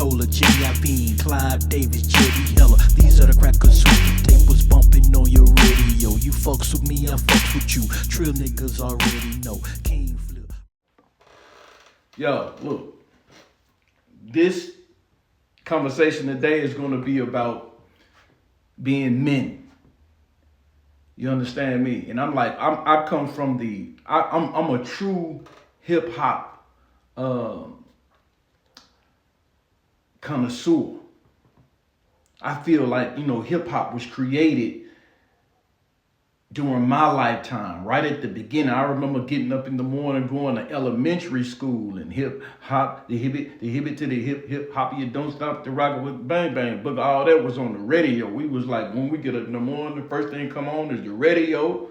Tola, Jimmy Iovine, Clive Davis, Jerry Heller. These are the crackers who the tape was bumping on your radio. You fucks with me, I fucks with you. Trill niggas already know. King Flip. Yo, look. This conversation today is going to be about being men. You understand me? And I come from I'm a true hip hop connoisseur. I feel like, hip hop was created during my lifetime, right at the beginning. I remember getting up in the morning, going to elementary school, and hip hop, the hip to the hip hop, you don't stop the rocket with bang bang. But all that was on the radio. We was like, when we get up in the morning, the first thing come on is the radio,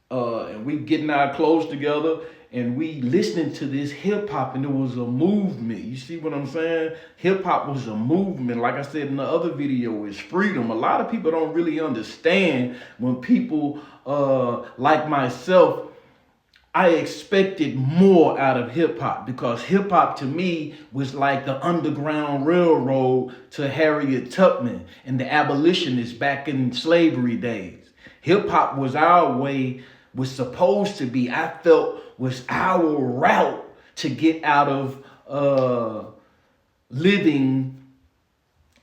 and we getting our clothes together, and we listening to this hip hop, and it was a movement. You see what I'm saying? Hip hop was a movement. Like I said in the other video, it's freedom. A lot of people don't really understand when people like myself, I expected more out of hip hop, because hip hop to me was like the Underground Railroad to Harriet Tubman and the abolitionists back in slavery days. Hip hop was our way, was supposed to be, I felt, was our route to get out of living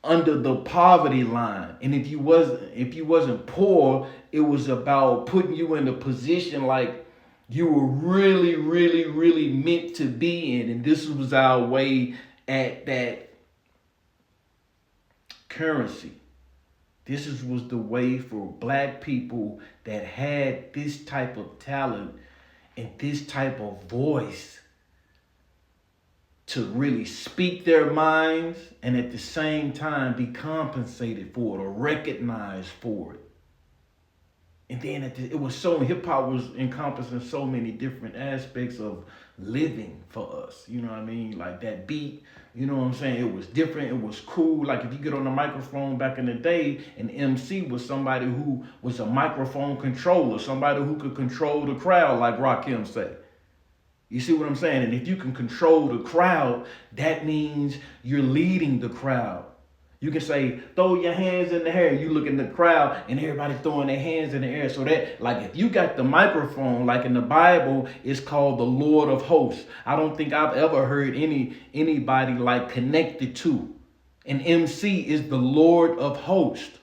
under the poverty line. And if you wasn't poor, it was about putting you in a position like you were really, really, really meant to be in. And this was our way at that currency. This was the way for black people that had this type of talent and this type of voice to really speak their minds and at the same time be compensated for it or recognized for it. And then it was hip hop was encompassing so many different aspects of living for us. You know what I mean? Like that beat, you know what I'm saying? It was different. It was cool. Like if you get on the microphone back in the day, an MC was somebody who was a microphone controller, somebody who could control the crowd, like Rakim said. You see what I'm saying? And if you can control the crowd, that means you're leading the crowd. You can say, throw your hands in the air. You look in the crowd and everybody throwing their hands in the air. So that, like, if you got the microphone, like in the Bible, it's called the Lord of Hosts. I don't think I've ever heard anybody like connected to. An MC is the Lord of Hosts.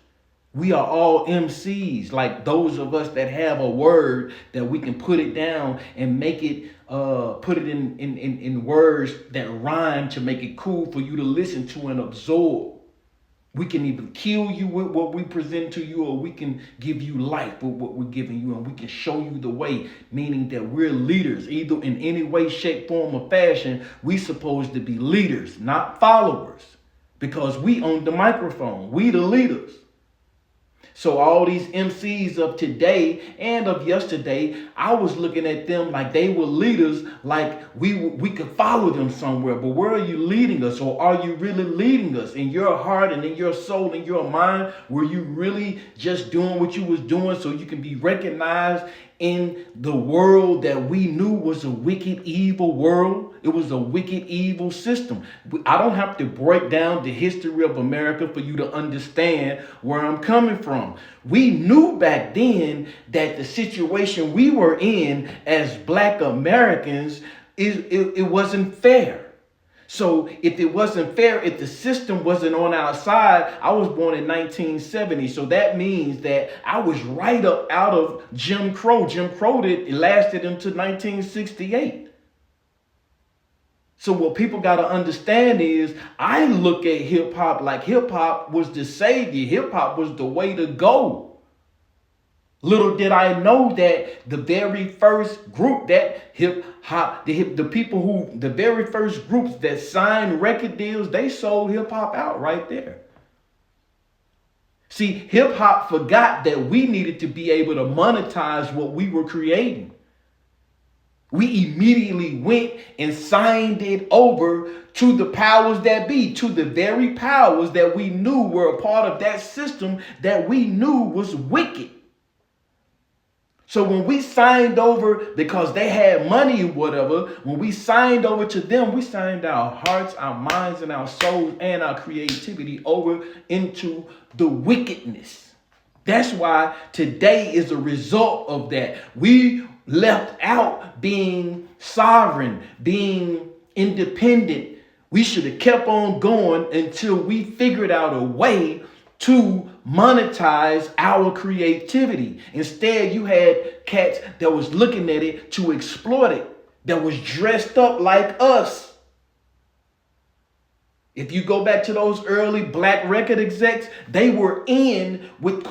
We are all MCs, like those of us that have a word that we can put it down and make it, put it in words that rhyme to make it cool for you to listen to and absorb. We can either kill you with what we present to you, or we can give you life with what we're giving you, and we can show you the way, meaning that we're leaders, either in any way, shape, form, or fashion. We supposed to be leaders, not followers, because we own the microphone. We the leaders. So all these MCs of today and of yesterday, I was looking at them like they were leaders, like we could follow them somewhere. But where are you leading us? Or are you really leading us in your heart and in your soul and your mind? Were you really just doing what you was doing so you can be recognized in the world that we knew was a wicked, evil world? It was a wicked, evil system. I don't have to break down the history of America for you to understand where I'm coming from. We knew back then that the situation we were in as Black Americans, it wasn't fair. So if it wasn't fair, if the system wasn't on our side, I was born in 1970. So that means that I was right up out of Jim Crow. Jim Crow it lasted until 1968. So what people got to understand is I look at hip hop like hip hop was the savior. Hip hop was the way to go. Little did I know that the very first group that hip hop, the very first groups that signed record deals, they sold hip hop out right there. See, hip hop forgot that we needed to be able to monetize what we were creating. We immediately went and signed it over to the powers that be, to the very powers that we knew were a part of that system that we knew was wicked. So when we signed over, because they had money or whatever, when we signed over to them, we signed our hearts, our minds, and our souls and our creativity over into the wickedness. That's why today is a result of that. We left out being sovereign, being independent. We should have kept on going until we figured out a way to monetize our creativity. Instead, you had cats that was looking at it to exploit it, that was dressed up like us. If you go back to those early black record execs, they were in with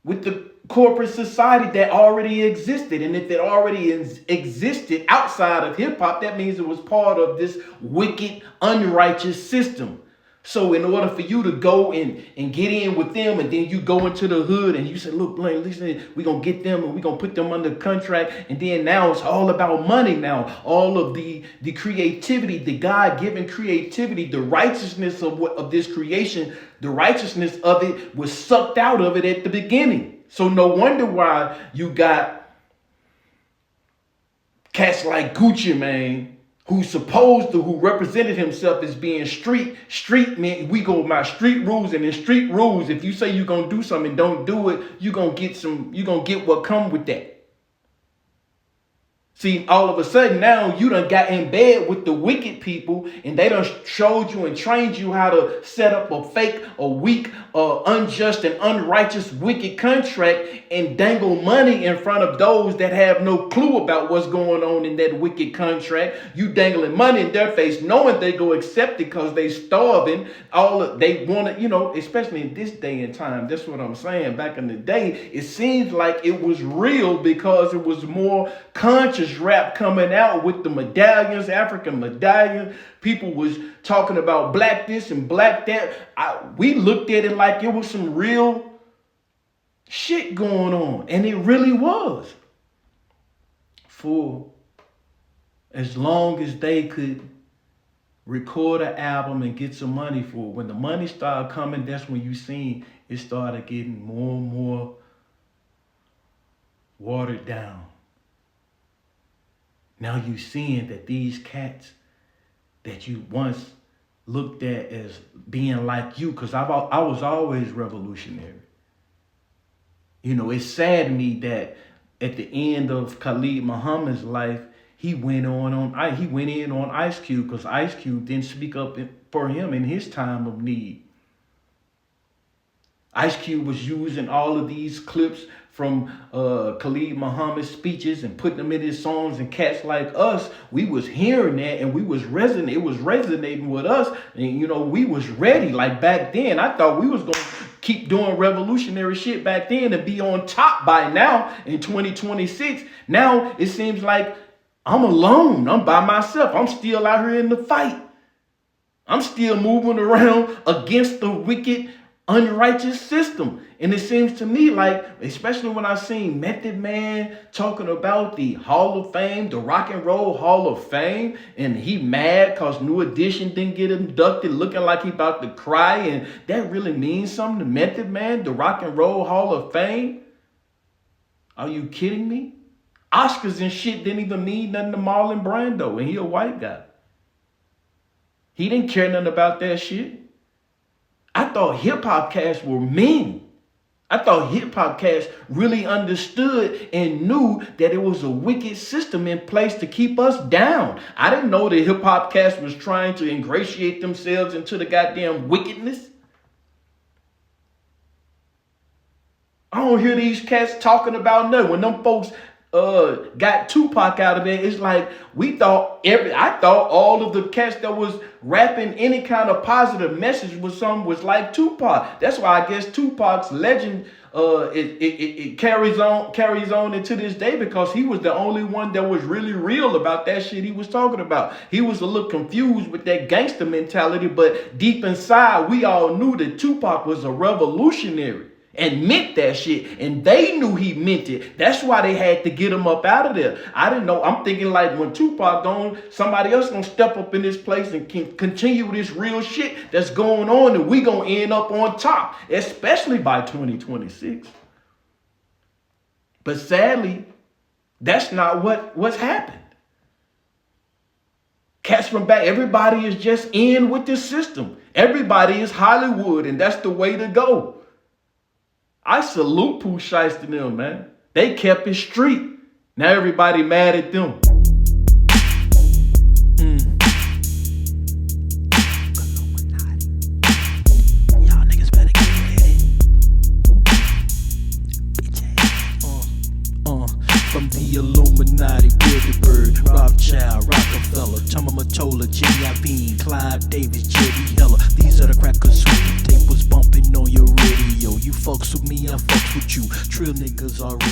the corporate society that already existed. And if it already existed outside of hip hop, that means it was part of this wicked, unrighteous system. So in order for you to go and get in with them, and then you go into the hood and you say, look, Blaine, listen, we're going to get them and we're going to put them under contract. And then now it's all about money now. All of the creativity, the God-given creativity, the righteousness of this creation, the righteousness of it was sucked out of it at the beginning. So no wonder why you got cats like Gucci Mane, who represented himself as being street man. We go by street rules, and in street rules, if you say you're gonna do something and don't do it, you're gonna get what come with that. See, all of a sudden now you done got in bed with the wicked people, and they done showed you and trained you how to set up a fake, a weak, unjust and unrighteous wicked contract and dangle money in front of those that have no clue about what's going on in that wicked contract. You dangling money in their face, knowing they go accept it because they starving. They want to, especially in this day and time. That's what I'm saying. Back in the day, it seems like it was real because it was more conscious rap coming out with the medallions, African medallions. People was talking about black this and black that. We looked at it like it was some real shit going on. And it really was. For as long as they could record an album and get some money for it. When the money started coming, that's when you seen it started getting more and more watered down. Now you seeing that these cats that you once looked at as being like you, because I was always revolutionary. It saddened me that at the end of Khalid Muhammad's life, he went in on Ice Cube because Ice Cube didn't speak up for him in his time of need. Ice Cube was using all of these clips from Khalid Muhammad's speeches and putting them in his songs, and cats like us, we was hearing that and it was resonating with us, and we was ready. Like back then, I thought we was gonna keep doing revolutionary shit back then and be on top by now in 2026. Now it seems like I'm alone. I'm by myself. I'm still out here in the fight. I'm still moving around against the wicked, unrighteous system. And it seems to me like, especially when I seen Method Man talking about the Hall of Fame, the Rock and Roll Hall of Fame, and he mad because New Edition didn't get inducted, looking like he about to cry, and that really means something to Method Man, the Rock and Roll Hall of Fame? Are you kidding me? Oscars and shit didn't even mean nothing to Marlon Brando, and he a white guy. He didn't care nothing about that shit. I thought hip-hop cats were men. I thought hip-hop cats really understood and knew that it was a wicked system in place to keep us down. I didn't know that hip-hop cats was trying to ingratiate themselves into the goddamn wickedness. I don't hear these cats talking about nothing. When them folks got Tupac out of it, it's like I thought all of the cats that was rapping any kind of positive message was like Tupac. That's why I guess Tupac's legend it carries on into this day, because he was the only one that was really real about that shit he was talking about. He was a little confused with that gangster mentality, but deep inside we all knew that Tupac was a revolutionary and meant that shit, and they knew he meant it. That's why they had to get him up out of there. I didn't know. I'm thinking like when Tupac gone, somebody else gonna step up in this place and continue this real shit that's going on, and we gonna end up on top, especially by 2026. But sadly, that's not what's happened. Cats from back, everybody is just in with the system. Everybody is Hollywood, and that's the way to go. I salute Pooh Shiesty and them, man. They kept it street. Now everybody mad at them. Y'all niggas better get ready. From the Illuminati, Bilderberg, Rothschild, Rockefeller, Thomas Mottola, Jimmy Iovine, Clive Davis, Jerry Heller. These are the crackers who the tape was bumping on your radio. You fucks with me, I fucks with you. Trill niggas already